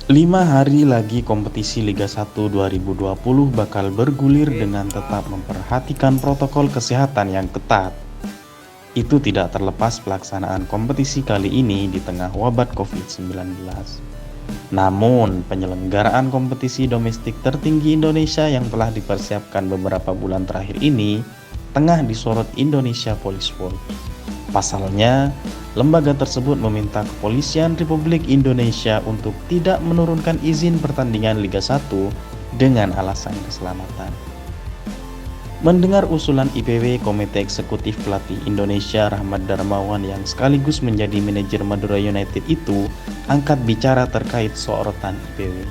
5 hari lagi kompetisi Liga 1 2020 bakal bergulir dengan tetap memperhatikan protokol kesehatan yang ketat. Itu tidak terlepas pelaksanaan kompetisi kali ini di tengah wabah COVID-19. Namun, penyelenggaraan kompetisi domestik tertinggi Indonesia yang telah dipersiapkan beberapa bulan terakhir ini tengah disorot Indonesia Police Force. Pasalnya, lembaga tersebut meminta Kepolisian Republik Indonesia untuk tidak menurunkan izin pertandingan Liga 1 dengan alasan keselamatan. Mendengar usulan IPW Komite Eksekutif Pelatih Indonesia Rahmat Darmawan yang sekaligus menjadi manajer Madura United itu angkat bicara terkait sorotan IPW.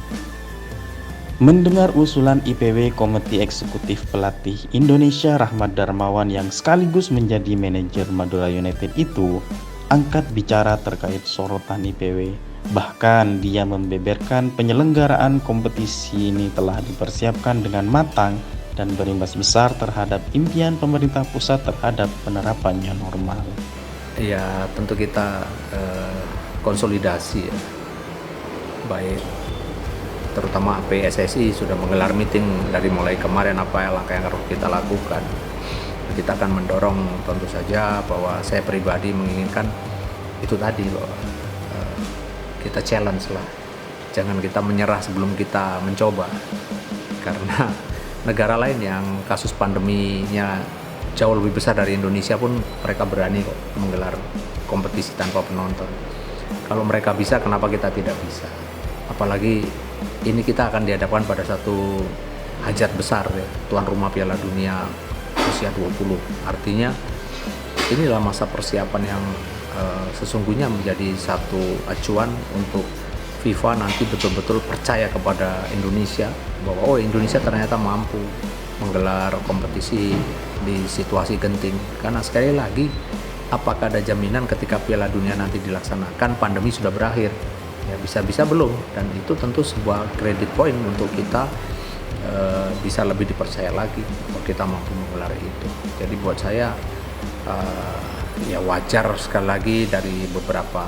Mendengar usulan IPW Komite Eksekutif Pelatih Indonesia Rahmat Darmawan yang sekaligus menjadi manajer Madura United itu angkat bicara terkait sorotan IPW. Bahkan dia membeberkan penyelenggaraan kompetisi ini telah dipersiapkan dengan matang dan berimbas besar terhadap impian pemerintah pusat terhadap penerapannya normal. Ya tentu kita konsolidasi ya, baik terutama PSSI sudah menggelar meeting dari mulai kemarin apa langkah yang harus kita lakukan. Kita akan mendorong tentu saja bahwa saya pribadi menginginkan itu tadi bahwa kita challenge lah, jangan kita menyerah sebelum kita mencoba, karena negara lain yang kasus pandeminya jauh lebih besar dari Indonesia pun mereka berani kok menggelar kompetisi tanpa penonton. Kalau mereka bisa, kenapa kita tidak bisa? Apalagi ini kita akan dihadapkan pada satu hajat besar ya, tuan rumah Piala Dunia usia 20. Artinya inilah masa persiapan yang sesungguhnya menjadi satu acuan untuk FIFA nanti betul-betul percaya kepada Indonesia bahwa Indonesia ternyata mampu menggelar kompetisi di situasi genting. Karena sekali lagi, apakah ada jaminan ketika Piala Dunia nanti dilaksanakan pandemi sudah berakhir? Ya bisa-bisa belum, dan itu tentu sebuah credit point untuk kita bisa lebih dipercaya lagi bahwa kita mampu menggelar itu. Jadi buat saya ya wajar sekali lagi dari beberapa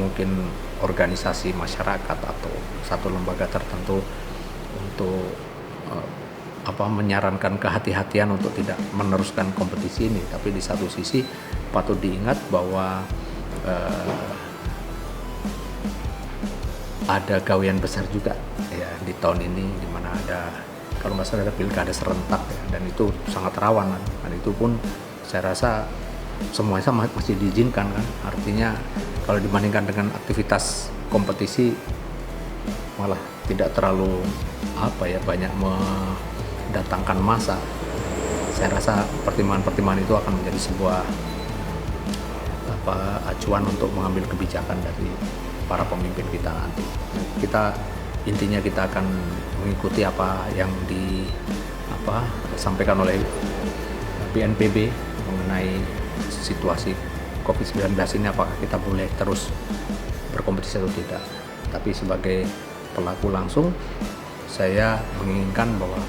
mungkin organisasi masyarakat atau satu lembaga tertentu untuk menyarankan kehati-hatian untuk tidak meneruskan kompetisi ini. Tapi di satu sisi patut diingat bahwa ada gawean besar juga ya di tahun ini, di mana ada, kalau nggak salah, ada pilkada serentak ya, dan itu sangat rawan kan. Dan itu pun saya rasa semuanya masih diizinkan kan. Artinya kalau dibandingkan dengan aktivitas kompetisi malah tidak terlalu banyak mendatangkan massa. Saya rasa pertimbangan-pertimbangan itu akan menjadi sebuah acuan untuk mengambil kebijakan dari para pemimpin kita nanti. Intinya kita akan mengikuti apa yang disampaikan oleh BNPB mengenai situasi COVID-19 ini, apakah kita boleh terus berkompetisi atau tidak. Tapi sebagai pelaku langsung, saya menginginkan bahwa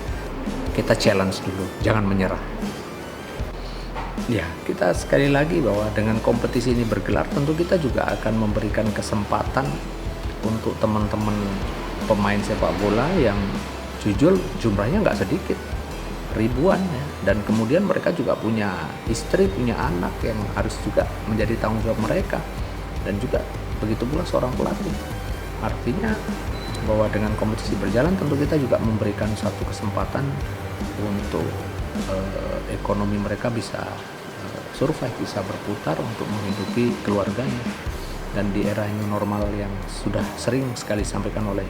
kita challenge dulu, jangan menyerah. Ya, kita sekali lagi bahwa dengan kompetisi ini bergelar, tentu kita juga akan memberikan kesempatan untuk teman-teman pemain sepak bola yang jujur jumlahnya nggak sedikit, ribuan ya, dan kemudian mereka juga punya istri, punya anak yang harus juga menjadi tanggung jawab mereka, dan juga begitu pula seorang pelatih. Artinya bahwa dengan kompetisi berjalan, tentu kita juga memberikan satu kesempatan untuk ekonomi mereka bisa survive, bisa berputar untuk menghidupi keluarganya. Dan di era new normal yang sudah sering sekali disampaikan oleh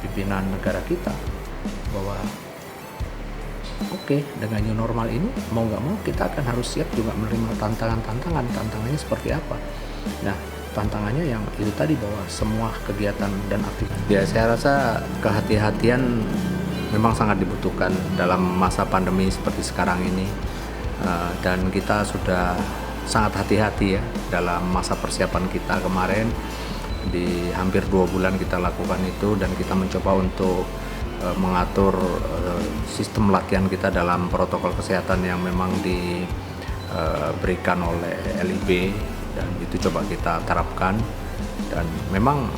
pimpinan negara kita bahwa dengan new normal ini mau nggak mau kita akan harus siap juga menerima tantangannya seperti apa. Nah, tantangannya yang itu tadi, bahwa semua kegiatan dan aktivitas, ya saya rasa kehati-hatian memang sangat dibutuhkan dalam masa pandemi seperti sekarang ini. Dan kita sudah sangat hati-hati ya dalam masa persiapan kita kemarin. Di hampir 2 bulan kita lakukan itu, dan kita mencoba untuk mengatur sistem latihan kita dalam protokol kesehatan yang memang diberikan oleh LIB, dan itu coba kita terapkan. Dan memang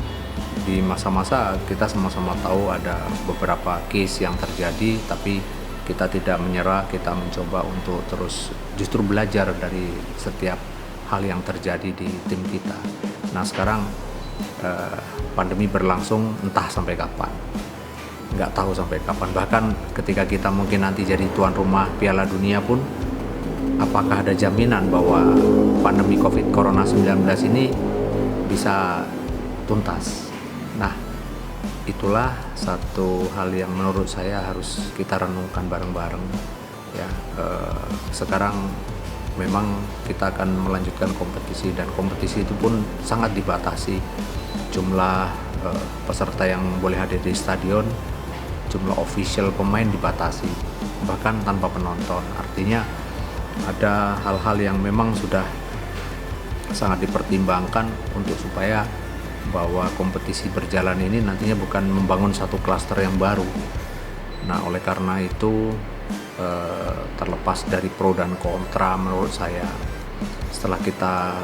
di masa-masa kita sama-sama tahu ada beberapa case yang terjadi, tapi kita tidak menyerah, kita mencoba untuk terus justru belajar dari setiap hal yang terjadi di tim kita. Nah sekarang pandemi berlangsung entah sampai kapan, nggak tahu sampai kapan. Bahkan ketika kita mungkin nanti jadi tuan rumah Piala Dunia pun, apakah ada jaminan bahwa pandemi Corona-19 ini bisa tuntas? Nah, itulah satu hal yang menurut saya harus kita renungkan bareng-bareng. Ya, sekarang memang kita akan melanjutkan kompetisi, dan kompetisi itu pun sangat dibatasi. Jumlah peserta yang boleh hadir di stadion, jumlah official pemain dibatasi, bahkan tanpa penonton. Artinya ada hal-hal yang memang sudah sangat dipertimbangkan untuk supaya bahwa kompetisi berjalan ini nantinya bukan membangun satu klaster yang baru. Nah, oleh karena itu terlepas dari pro dan kontra, menurut saya setelah kita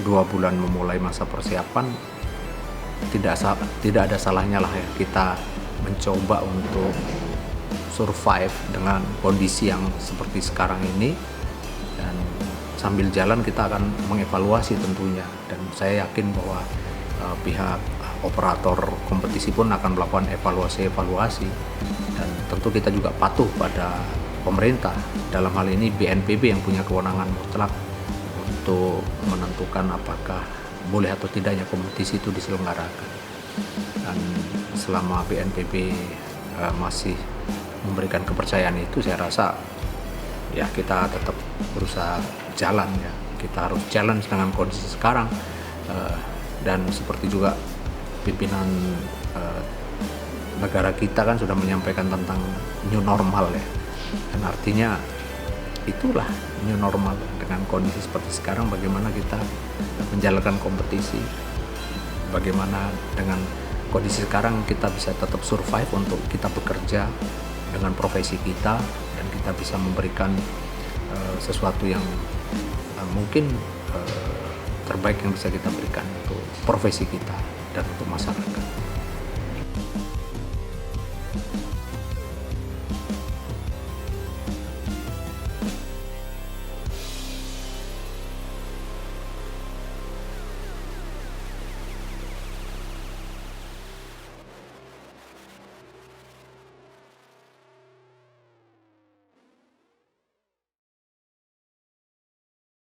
2 bulan memulai masa persiapan, tidak ada salahnya lah ya kita mencoba untuk survive dengan kondisi yang seperti sekarang ini, dan sambil jalan kita akan mengevaluasi tentunya. Dan saya yakin bahwa pihak operator kompetisi pun akan melakukan evaluasi, dan tentu kita juga patuh pada pemerintah, dalam hal ini BNPB yang punya kewenangan mutlak untuk menentukan apakah boleh atau tidaknya kompetisi itu diselenggarakan. Dan selama BNPB masih memberikan kepercayaan itu, saya rasa ya kita tetap berusaha jalan ya. Kita harus challenge dengan kondisi sekarang, dan seperti juga pimpinan negara kita kan sudah menyampaikan tentang new normal ya, dan artinya itulah new normal. Dengan kondisi seperti sekarang, bagaimana kita menjalankan kompetisi, bagaimana dengan kondisi sekarang kita bisa tetap survive untuk kita bekerja dengan profesi kita, dan kita bisa memberikan sesuatu yang mungkin terbaik yang bisa kita berikan untuk profesi kita dan untuk masyarakat.